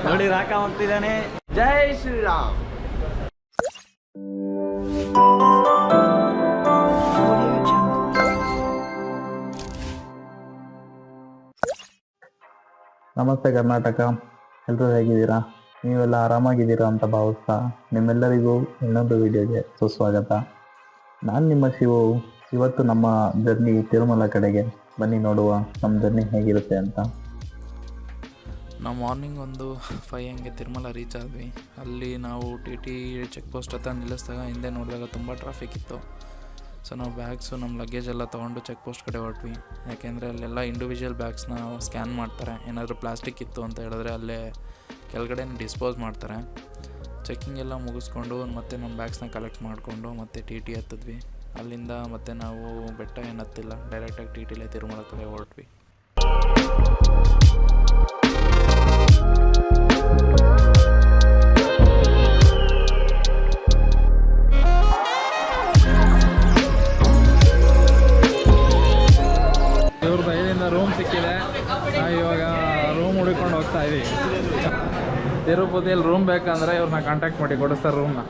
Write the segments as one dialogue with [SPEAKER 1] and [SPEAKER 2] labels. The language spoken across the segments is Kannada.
[SPEAKER 1] ನೋಡಿ ರಾಕ ಹೋಗ್ತಿದ್ದಾನೆ. ಜೈ ಶ್ರೀರಾಮ್.
[SPEAKER 2] ನಮಸ್ತೆ ಕರ್ನಾಟಕ, ಎಲ್ಲರೂ ಹೇಗಿದ್ದೀರಾ? ನೀವೆಲ್ಲ ಆರಾಮಾಗಿದ್ದೀರಾ ಅಂತ ಭಾವಿಸ್ತಾ ನಿಮ್ಮೆಲ್ಲರಿಗೂ ಇನ್ನೊಂದು ವಿಡಿಯೋಗೆ ಸುಸ್ವಾಗತ. ನಾನು ನಿಮ್ಮ ಶಿವು. ಇವತ್ತು ನಮ್ಮ ಜರ್ನಿ ತಿರುಮಲ ಕಡೆಗೆ. ಬನ್ನಿ ನೋಡುವ ನಮ್ಮ ಜರ್ನಿ ಹೇಗಿರುತ್ತೆ ಅಂತ.
[SPEAKER 3] ನಾವು ಮಾರ್ನಿಂಗ್ ಒಂದು 5 ಹಂಗೆ ತಿರುಮಲ ರೀಚ್ ಆದ್ವಿ. ಅಲ್ಲಿ ನಾವು TT ಚೆಕ್ ಪೋಸ್ಟ್ ಹತ್ರ ನಿಲ್ಲಿಸಿದಾಗ ಹಿಂದೆ ನೋಡಿದಾಗ ತುಂಬ ಟ್ರಾಫಿಕ್ ಇತ್ತು. ಸೊ ನಾವು ಬ್ಯಾಗ್ಸು ನಮ್ಮ ಲಗೇಜ್ ಎಲ್ಲ ತೊಗೊಂಡು ಚೆಕ್ ಪೋಸ್ಟ್ ಕಡೆ ಹೊರಟ್ವಿ. ಯಾಕೆಂದರೆ ಅಲ್ಲೆಲ್ಲ ಇಂಡಿವಿಜುವಲ್ ಬ್ಯಾಗ್ಸ್ನ ಸ್ಕ್ಯಾನ್ ಮಾಡ್ತಾರೆ. ಏನಾದರೂ ಪ್ಲಾಸ್ಟಿಕ್ ಇತ್ತು ಅಂತ ಹೇಳಿದ್ರೆ ಅಲ್ಲೇ ಕೆಳಗಡೆ ಡಿಸ್ಪೋಸ್ ಮಾಡ್ತಾರೆ. ಚೆಕ್ಕಿಂಗ್ ಎಲ್ಲ ಮುಗಿಸ್ಕೊಂಡು ಮತ್ತೆ ನಮ್ಮ ಬ್ಯಾಗ್ಸ್ನ ಕಲೆಕ್ಟ್ ಮಾಡಿಕೊಂಡು ಮತ್ತೆ TT ಹತ್ತಿದ್ವಿ. ಅಲ್ಲಿಂದ ಮತ್ತೆ ನಾವು ಬೆಟ್ಟ ಏನು ಹತ್ತಿಲ್ಲ, ಡೈರೆಕ್ಟಾಗಿ TTಲೇ ತಿರುಮಲ ಕಡೆ ಹೊರಟ್ವಿ.
[SPEAKER 4] ಇವ್ರ ದಯದಿಂದ ರೂಮ್ ಸಿಕ್ಕಿದೆ. ನಾವು ಇವಾಗ ರೂಮ್ ಹುಡುಕೊಂಡು ಹೋಗ್ತಾ ಇದ್ದೀವಿ. ತಿರುಪತಿಯಲ್ಲಿ ರೂಮ್ ಬೇಕಂದ್ರೆ ಇವ್ರನ್ನ ಕಾಂಟ್ಯಾಕ್ಟ್ ಮಾಡಿ ಕೊಡಿಸ್ತಾರೆ ರೂಮ್ನ.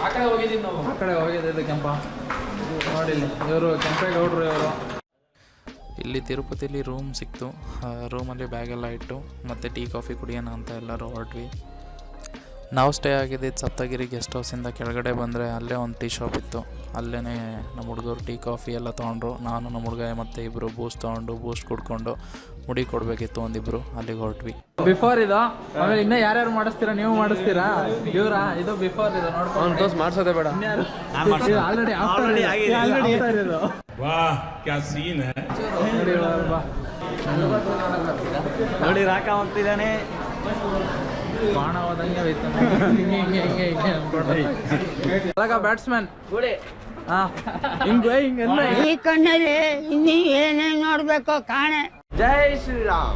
[SPEAKER 4] ಆ ಕಡೆ ಹೋಗಿದ್ದೆ ಕೆಂಪ ನೋಡಿಲ್ಲ. ಇವರು ಕೆಂಪೇಗೌಡರು ಇವರು.
[SPEAKER 3] ಇಲ್ಲಿ ತಿರುಪತಿಲಿ ರೂಮ್ ಸಿಕ್ತು. ರೂಮಲ್ಲಿ ಬ್ಯಾಗೆಲ್ಲ ಇಟ್ಟು ಮತ್ತು ಟೀ ಕಾಫಿ ಕುಡಿಯೋಣ ಅಂತ ಎಲ್ಲರೂ ಹೊರಟ್ವಿ. ನಾವು ಸ್ಟೇ ಆಗಿದ್ದು ಸಪ್ತಗಿರಿ ಗೆಸ್ಟ್ ಹೌಸಿಂದ ಕೆಳಗಡೆ ಬಂದರೆ ಅಲ್ಲೇ ಒಂದು ಟೀ ಶಾಪ್ ಇತ್ತು. ಅಲ್ಲೇ ನಮ್ಮ ಹುಡುಗರು ಟೀ ಕಾಫಿ ಎಲ್ಲ ತೊಗೊಂಡ್ರು. ನಾನು ನಮ್ಮ ಹುಡುಗ ಮತ್ತು ಇಬ್ಬರು ಬೂಸ್ಟ್ ತೊಗೊಂಡು ಬೂಸ್ಟ್ ಕುಡ್ಕೊಂಡು ಮುಡಿ ಕೊಡಬೇಕಿತ್ತು ಒಂದಿಬ್ಬರು. ಅಲ್ಲಿಗೆ ಹೊರಟ್ವಿ.
[SPEAKER 4] ಬಿಫೋರ್ ಇದು, ಆಮೇಲೆ ಇನ್ನೂ ಯಾರ್ಯಾರು ಮಾಡಿಸ್ತೀರಾ? ನೀವು ಮಾಡಿಸ್ತೀರಾ? ಇವರಾ? ಇದು ಬಿಫೋರ್ ಇದು ನೋಡ್ಕೊಂಡು ಮಾಡಿಸೋದೇ ಬೇಡ. ಆಲ್ರೆಡಿ
[SPEAKER 1] ನೋಡಿ ರಾಕ ಹೋಗ್ತಿದ್ದಾನೆ.
[SPEAKER 4] ಬಾಣ ಹೋದಂಗೆ ಹಿಂಗೆ ಅನ್ಕೊಂಡು ಬ್ಯಾಟ್ಸ್ಮನ್
[SPEAKER 5] ಈ ಕಣ್ಣಲ್ಲಿ ಇನ್ನೀ ಏನೇನು ನೋಡ್ಬೇಕು ಕಾಣೆ.
[SPEAKER 1] ಜೈ ಶ್ರೀರಾಮ್.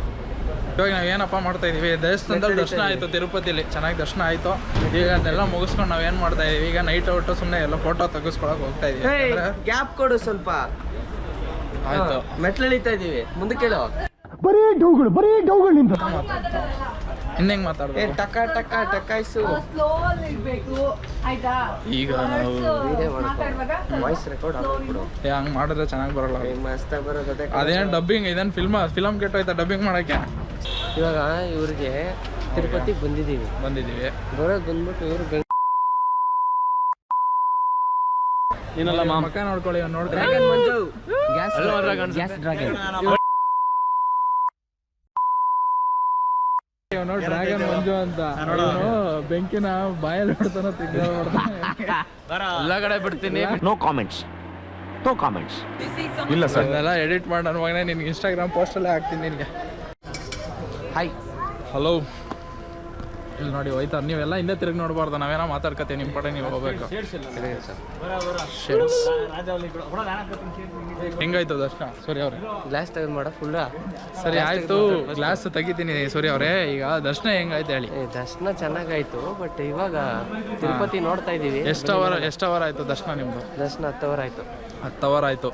[SPEAKER 4] ಇವಾಗ ನಾವೇನಪ್ಪ ಮಾಡ್ತಾ ಇದೀವಿ, ದೇವಸ್ಥಾನದಲ್ಲಿ ದರ್ಶನ ಆಯಿತು. ತಿರುಪತಿಲಿ ಚೆನ್ನಾಗಿ ದರ್ಶನ ಆಯಿತು. ಈಗ ಅದೆಲ್ಲ ಮುಗಿಸ್ಕೊಂಡು ನಾವೇನು ಮಾಡ್ತಾ ಇದೀವಿ, ಈಗ ನೈಟ್ ಔಟು ಸುಮ್ಮನೆ ಎಲ್ಲ ಫೋಟೋ ತೆಗಿಸ್ಕೊಳಕ್ಕೆ ಹೋಗ್ತಾ ಇದೀವಿ.
[SPEAKER 1] ಗ್ಯಾಪ್ ಕೊಡು ಸ್ವಲ್ಪ.
[SPEAKER 4] ಆಯ್ತು,
[SPEAKER 1] ಮೆಟ್ಲಿಳಿತಾ ಇದೀವಿ, ಮುಂದಕ್ಕೆ ಹೇಳು.
[SPEAKER 2] ಬರೀ ಡೌಗಳು ನಿಂತ
[SPEAKER 4] ಇನ್ನೆಂಗೆ ಮಾತಾಡ್ಬೇಕು?
[SPEAKER 1] ಟಕ ಟಕ ಟಕಾಯ್ಸು.
[SPEAKER 3] ಈಗ ನಾವು
[SPEAKER 1] ವಾಯ್ಸ್ ರೆಕಾರ್ಡ್ ಆಗ್ಬಿಡು.
[SPEAKER 4] ಹಂಗೆ ಮಾಡಿದ್ರೆ ಚೆನ್ನಾಗಿ ಬರಲ್ಲ.
[SPEAKER 1] ಮಸ್ತಾಗಿ ಬರೋದೇ.
[SPEAKER 4] ಅದೇನು ಡಬ್ಬಿಂಗ್, ಇದೇನು ಫಿಲಮ್ ಕೆಟ್ಟೋಯ್ತಾ ಡಬ್ಬಿಂಗ್ ಮಾಡೋಕ್ಕೆ?
[SPEAKER 1] ಇವಾಗ ಇವ್ರಿಗೆ ತಿರುಪತಿಗೆ ಬಂದಿದ್ದೀವಿ. ಬರೋದು ಬಂದ್ಬಿಟ್ಟು ಇವ್ರು
[SPEAKER 4] ಏನಲ್ಲ ಮಕ್ಕ ನೋಡ್ಕೊಳ್ಳಿ. ನೋಡ್ರಿ ಡ್ರ್ಯಾಗನ್ ಮಂಜು ಅಂತ ಬೆಂಕಿನ ಬಾಯಲ್ಲಿ ಹೊಡ್ತಾನ
[SPEAKER 1] ಎಲ್ಲ ಕಡೆ ಬಿಡ್ತೀನಿ.
[SPEAKER 6] ನೋ ಕಾಮೆಂಟ್ಸ್ ಇಲ್ಲ ಸರ್.
[SPEAKER 4] ಇದೆಲ್ಲ ಎಡಿಟ್ ಮಾಡಿ ನನ್ನ ಮಗನೇ ನಿನ್ಗೆ ಇನ್ಸ್ಟಾಗ್ರಾಮ್ ಪೋಸ್ಟಲ್ಲೇ ಹಾಕ್ತೀನಿ ನಿನಗೆ.
[SPEAKER 1] Hi
[SPEAKER 4] hello. ಇಲ್ಲಿ ನೋಡಿ ಹೋಯ್ತಾರೆ. ನೀವೆಲ್ಲ ಹಿಂದೆ ತಿರುಗಿ ನೋಡ್ಬಾರ್ದು. ನಾವೇನೋ ಮಾತಾಡ್ಕತ್ತೀವಿ, ನಿಮ್ಮ ಕಡೆ ನೀವು ಹೋಗ್ಬೇಕು. ಹೆಂಗಾಯ್ತು ದರ್ಶನ ಸೂರ್ಯ ಅವ್ರೆ?
[SPEAKER 1] ಗ್ಲಾಸ್ ತೆಗೆದು ಮಾಡ ಫುಲ್.
[SPEAKER 4] ಸರಿ ಆಯ್ತು, ಗ್ಲಾಸ್ ತೆಗಿತೀನಿ ಸೂರ್ಯ ಅವರೇ. ಈಗ ದರ್ಶನ ಹೆಂಗಾಯ್ತು ಹೇಳಿ?
[SPEAKER 1] ದರ್ಶನ ಚೆನ್ನಾಗಾಯ್ತು. ಬಟ್ ಇವಾಗ ತಿರುಪತಿ ನೋಡ್ತಾ ಇದೀವಿ.
[SPEAKER 4] ಎಷ್ಟು ಅವರ್ ಆಯ್ತು ದರ್ಶನ ನಿಮ್ದು?
[SPEAKER 1] ದರ್ಶನ 10 ಅವರ್ ಆಯ್ತು.
[SPEAKER 4] 10 ಅವರ್ ಆಯ್ತು.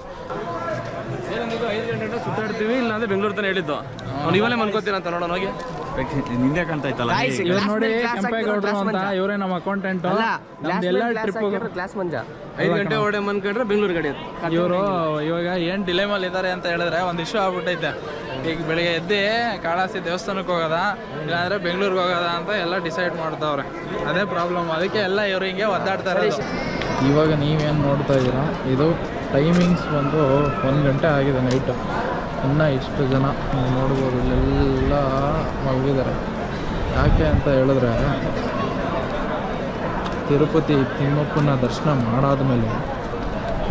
[SPEAKER 1] 5 ಗಂಟೆ ಸುತ್ತಾಡ್ತೀವಿ. ಇಲ್ಲಾಂದ್ರೆ ಬೆಂಗಳೂರು ತಾನೆ ಹೇಳಿದ್ದು. ನೀವಲ್ಲೇ ಮನ್ಕೋತೀರ ಅಂತ ನೋಡೋಣ ಹೋಗಿ.
[SPEAKER 6] ನಿಂದೆ ಕಾಣ್ತಾಯ್ತಲ್ಲ.
[SPEAKER 4] ಇವ್ರು ನೋಡಿ ಕೆಂಪೇಗೌಡರು ಅಂತ, ಇವರೇ ನಮ್ಮ ಅಕೌಂಟೆಂಟ್. ನಮ್ದೆಲ್ಲ ಟ್ರಿಪ್
[SPEAKER 1] ಕ್ಲಾಸ್ ಮಂಜ 5 ಗಂಟೆ ಹೊಡೆ ಮನ್ಕೊಂಡ್ರೆ ಬೆಂಗಳೂರು ಗಡಿ.
[SPEAKER 4] ಇವರು ಇವಾಗ ಏನು ಡಿಲೇಮಲ್ಲಿ ಇದ್ದಾರೆ ಅಂತ ಹೇಳಿದ್ರೆ ಒಂದು ಇಶ್ಯೂ ಆಗ್ಬಿಟ್ಟೈತೆ. ಈಗ ಬೆಳಿಗ್ಗೆ ಎದ್ದು ಕಾಳಾಸಿ ದೇವಸ್ಥಾನಕ್ಕೆ ಹೋಗೋದಾ ಇಲ್ಲಾಂದ್ರೆ ಬೆಂಗಳೂರಿಗೆ ಹೋಗೋದಾ ಅಂತ ಎಲ್ಲ ಡಿಸೈಡ್ ಮಾಡ್ತಾವ್ರೆ. ಅದೇ ಪ್ರಾಬ್ಲಮ್. ಅದಕ್ಕೆ ಎಲ್ಲ ಇವರು ಹಿಂಗೆ ಒದ್ದಾಡ್ತಾರೆ. ಇವಾಗ ನೀವೇನು ನೋಡ್ತಾ ಇದ್ದೀರಾ, ಇದು ಟೈಮಿಂಗ್ಸ್ ಬಂದು 1 ಗಂಟೆ ಆಗಿದೆ ನೈಟು. ಇನ್ನೂ ಇಷ್ಟು ಜನ ನೀವು ನೋಡ್ಬೋದು, ಇಲ್ಲೆಲ್ಲ ಮಲಗಿದ್ದಾರೆ. ಯಾಕೆ ಅಂತ ಹೇಳಿದ್ರೆ ತಿರುಪತಿ ತಿಮ್ಮಪ್ಪನ ದರ್ಶನ ಮಾಡಾದ್ಮೇಲೆ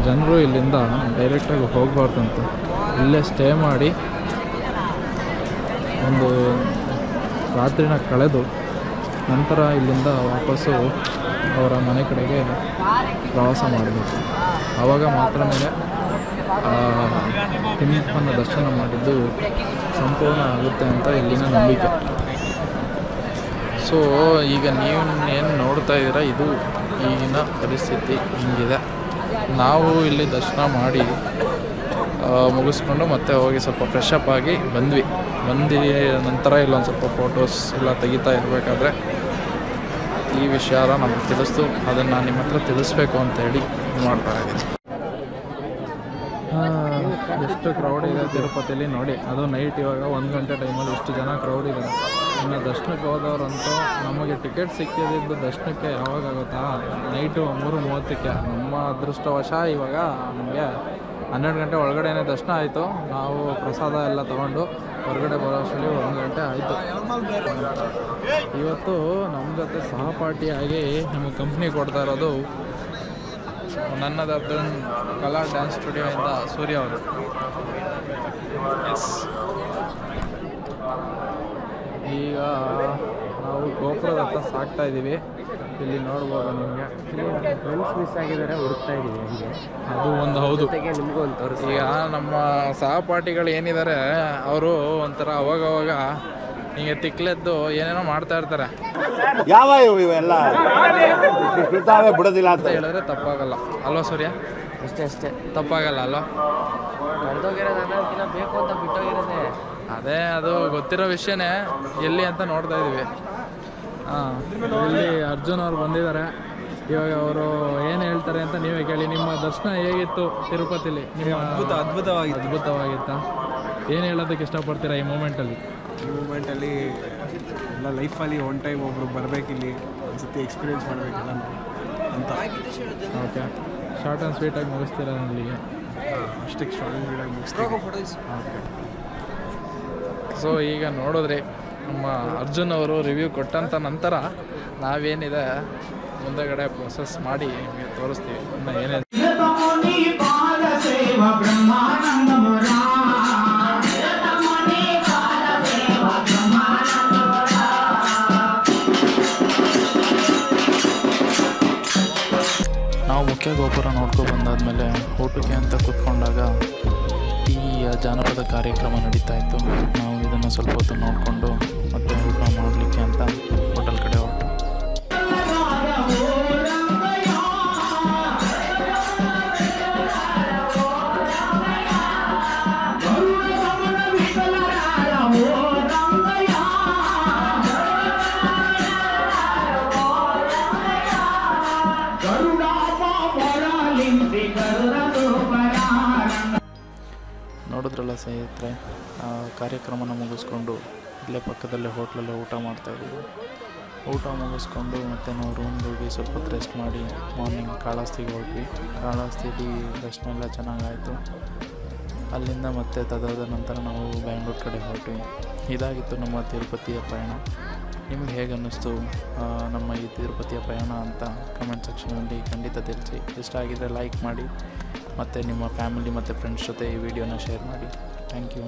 [SPEAKER 4] ಜನರು ಇಲ್ಲಿಂದ ಡೈರೆಕ್ಟಾಗಿ ಹೋಗಬಾರ್ದಂತೆ. ಇಲ್ಲೇ ಸ್ಟೇ ಮಾಡಿ ಒಂದು ರಾತ್ರಿನ ಕಳೆದು ನಂತರ ಇಲ್ಲಿಂದ ವಾಪಸ್ಸು ಅವರ ಮನೆ ಕಡೆಗೆ ಪ್ರವಾಸ ಮಾಡಬೇಕು. ಆವಾಗ ಮಾತ್ರ ತಿಮ್ಮಪ್ಪನ ದರ್ಶನ ಮಾಡಿದ್ದು ಸಂಪೂರ್ಣ ಆಗುತ್ತೆ ಅಂತ ಇಲ್ಲಿನ ನಂಬಿಕೆ. ಸೊ ಈಗ ನೀವು ಏನು ನೋಡ್ತಾ ಇದ್ದೀರಾ, ಇದು ಈಗಿನ ಪರಿಸ್ಥಿತಿ ಹಿಂಗಿದೆ. ನಾವು ಇಲ್ಲಿ ದರ್ಶನ ಮಾಡಿ ಮುಗಿಸ್ಕೊಂಡು ಮತ್ತೆ ಹೋಗಿ ಸ್ವಲ್ಪ ಫ್ರೆಶ್ ಅಪ್ ಆಗಿ ಬಂದು ನಂತರ ಇಲ್ಲೊಂದು ಸ್ವಲ್ಪ ಫೋಟೋಸ್ ಎಲ್ಲ ತೆಗಿತಾ ಇರಬೇಕಾದ್ರೆ ಈ ವಿಚಾರ ನಮಗೆ ತಿಳಿಸ್ತು. ಅದನ್ನು ನಾನು ನಿಮ್ಮ ಹತ್ರ ತಿಳಿಸ್ಬೇಕು ಅಂತೇಳಿ ಮಾಡ್ತಾ ಇದ್ದೀನಿ. ಎಷ್ಟು ಕ್ರೌಡ್ ಇದೆ ತಿರುಪತಿಲಿ ನೋಡಿ. ಅದು ನೈಟ್ ಇವಾಗ 1 ಗಂಟೆ ಟೈಮಲ್ಲಿ ಎಷ್ಟು ಜನ ಕ್ರೌಡ್ ಇದೆ. ಇನ್ನು ದರ್ಶನಕ್ಕೆ ಹೋದವ್ರಂತೂ ನಮಗೆ ಟಿಕೆಟ್ ಸಿಕ್ಕಿದ್ದು ದರ್ಶನಕ್ಕೆ ಯಾವಾಗಾಗುತ್ತಾ, ನೈಟು 3:30ಕ್ಕೆ. ನಮ್ಮ ಅದೃಷ್ಟವಶ ಇವಾಗ ನಮಗೆ 12 ಗಂಟೆ ಒಳಗಡೆನೇ ದರ್ಶನ ಆಯಿತು. ನಾವು ಪ್ರಸಾದ ಎಲ್ಲ ತೊಗೊಂಡು ಹೊರಗಡೆ ಬರೋ ಅಷ್ಟರಲ್ಲಿ 1 ಗಂಟೆ ಆಯಿತು. ಇವತ್ತು ನಮ್ಮ ಜೊತೆ ಸಹಪಾಠಿಯಾಗಿ ನಮ್ಮ ಕಂಪ್ನಿ ಕೊಡ್ತಾ ಇರೋದು ನನ್ನದರ್ಧನ್ ಕಲಾ ಡ್ಯಾನ್ಸ್ ಸ್ಟುಡಿಯೋಯಿಂದ ಸೂರ್ಯ ಅವರು. ಎಸ್, ಈಗ ನಾವು ಗೋಪುರದ ಹತ್ರ ಸಾಕ್ತಾ ಇದ್ದೀವಿ. ಇಲ್ಲಿ ನೋಡ್ಬೋದು ನಿಮಗೆ
[SPEAKER 1] ಫ್ರೆಂಡ್ಸ್ ಮಿಸ್ ಆಗಿದ್ದಾರೆ, ಹುಡುಕ್ತಾ ಇದ್ದೀವಿ ಹೀಗೆ.
[SPEAKER 4] ಅದು ಒಂದು ಹೌದು.
[SPEAKER 1] ನಿಮಗೂ ಒಂದು ತೋರಿಸಿ.
[SPEAKER 4] ಈಗ ನಮ್ಮ ಸಹಪಾಠಿಗಳು ಏನಿದ್ದಾರೆ ಅವರು ಒಂಥರ ಅವಾಗವಾಗ ಹಿಂಗೆ ತಿಕ್ಲೆದ್ದು ಏನೇನೋ ಮಾಡ್ತಾ ಇರ್ತಾರೆ.
[SPEAKER 7] ಯಾವ ಇವೆಲ್ಲ ಬಿಡೋದಿಲ್ಲ
[SPEAKER 4] ಅಂತ ಹೇಳಿದ್ರೆ ತಪ್ಪಾಗಲ್ಲ ಅಲ್ವಾ ಸೂರ್ಯ?
[SPEAKER 1] ಅಷ್ಟೇ
[SPEAKER 4] ತಪ್ಪಾಗಲ್ಲ ಅಲ್ವಾ?
[SPEAKER 1] ಕಳೆದೋಗಿರೋದು ಅನ್ನೋದಕ್ಕಿಂತ ಬೇಕು ಅಂತ ಬಿಟ್ಟೋಗಿರೋದೆ.
[SPEAKER 4] ಅದೇ, ಅದು ಗೊತ್ತಿರೋ ವಿಷಯನೇ. ಎಲ್ಲಿ ಅಂತ ನೋಡ್ತಾ ಇದ್ದೀವಿ. ಇಲ್ಲಿ ಅರ್ಜುನ್ ಅವ್ರು ಬಂದಿದ್ದಾರೆ. ಇವಾಗ ಅವರು ಏನು ಹೇಳ್ತಾರೆ ಅಂತ ನೀವೇ ಕೇಳಿ. ನಿಮ್ಮ ದರ್ಶನ ಹೇಗಿತ್ತು ತಿರುಪತಿಲಿ? ನಿಮ್ಮ ಅದ್ಭುತವಾಗಿತ್ತಾ? ಏನು ಹೇಳೋದಕ್ಕೆ ಇಷ್ಟಪಡ್ತೀರಾ ಈ ಮೂಮೆಂಟಲ್ಲಿ?
[SPEAKER 8] ಈ ಮೂಮೆಂಟಲ್ಲಿ ಎಲ್ಲ ಲೈಫಲ್ಲಿ ಒನ್ ಟೈಮ್ ಒಬ್ರು ಬರಬೇಕಿಲ್ಲಿ, ಒಂದು ಸತಿ ಎಕ್ಸ್ಪೀರಿಯೆನ್ಸ್ ಮಾಡಬೇಕಲ್ಲ ಅಂತ.
[SPEAKER 4] ಓಕೆ, ಶಾರ್ಟ್ ಆ್ಯಂಡ್ ಸ್ವೀಟಾಗಿ ಮುಗಿಸ್ತೀರಾ ಅಲ್ಲಿಗೆ?
[SPEAKER 8] ಅಷ್ಟಕ್ಕೆ ಸ್ಟ್ರಾಂಗ್ ಮುಗಿಸ್ತೀವಿ.
[SPEAKER 4] ಓಕೆ. ಸೊ ಈಗ ನೋಡಿದ್ರಿ, ನಮ್ಮ ಅರ್ಜುನ್ ಅವರು ರಿವ್ಯೂ ಕೊಟ್ಟಂಥ ನಂತರ ನಾವೇನಿದೆ ಮುಂದೆಗಡೆ ಪ್ರೊಸೆಸ್ ಮಾಡಿ ನಿಮಗೆ ತೋರಿಸ್ತೀವಿ. ಇನ್ನು ಏನೇ ನಾವು ಮುಖ್ಯ ಗೋಪುರ ನೋಡ್ಕೊಂಡು ಬಂದಾದಮೇಲೆ ಊಟಕ್ಕೆ ಅಂತ ಕೂತ್ಕೊಂಡಾಗ ಈ ಜಾನಪದ ಕಾರ್ಯಕ್ರಮ ನಡೀತಾ ಇತ್ತು. ನಾವು ಇದನ್ನು ಸ್ವಲ್ಪ ಹೊತ್ತು ನೋಡಿಕೊಂಡು ಮತ್ತೆ ಊಟ ಮಾಡಲಿಕ್ಕೆ ಅಂತ ಹೋಟೆಲ್ ಕಡೆ ಹೊರಟು. ನೋಡಿದ್ರಲ್ಲ ಸ್ನೇಹಿತರೆ, ಕಾರ್ಯಕ್ರಮನ ಮುಗಿಸ್ಕೊಂಡು ಇಲ್ಲೇ ಪಕ್ಕದಲ್ಲೇ ಹೋಟ್ಲಲ್ಲೇ ಊಟ ಮಾಡ್ತಾಯಿದ್ದೀವಿ. ಊಟ ಮುಗಿಸ್ಕೊಂಡು ಮತ್ತೆ ನಾವು ರೂಮ್ಗೆ ಹೋಗಿ ಸ್ವಲ್ಪ ಹೊತ್ತು ರೆಸ್ಟ್ ಮಾಡಿ ಮಾರ್ನಿಂಗ್ ಕಾಳಹಸ್ತಿಗೆ ಹೋದ್ವಿ. ಕಾಳಹಸ್ತಿಲಿ ದರ್ಶನ ಎಲ್ಲ ಚೆನ್ನಾಗಾಯಿತು. ಅಲ್ಲಿಂದ ಮತ್ತೆ ತದಾದ ನಂತರ ನಾವು ಬ್ಯಾಂಗ್ಳೂರು ಕಡೆ ಹೊರಟ್ವಿ. ಇದಾಗಿತ್ತು ನಮ್ಮ ತಿರುಪತಿಯ ಪಯಣ. ನಿಮಗೆ ಹೇಗೆ ಅನ್ನಿಸ್ತು ನಮ್ಮ ಈ ತಿರುಪತಿಯ ಪಯಣ ಅಂತ ಕಮೆಂಟ್ ಸೆಕ್ಷನಲ್ಲಿ ಖಂಡಿತ ತಿಳಿಸಿ. ಇಷ್ಟ ಆಗಿದ್ದರೆ ಲೈಕ್ ಮಾಡಿ, ಮತ್ತು ನಿಮ್ಮ ಫ್ಯಾಮಿಲಿ ಮತ್ತು ಫ್ರೆಂಡ್ಸ್ ಜೊತೆ ಈ ವಿಡಿಯೋನ ಶೇರ್ ಮಾಡಿ. Thank you.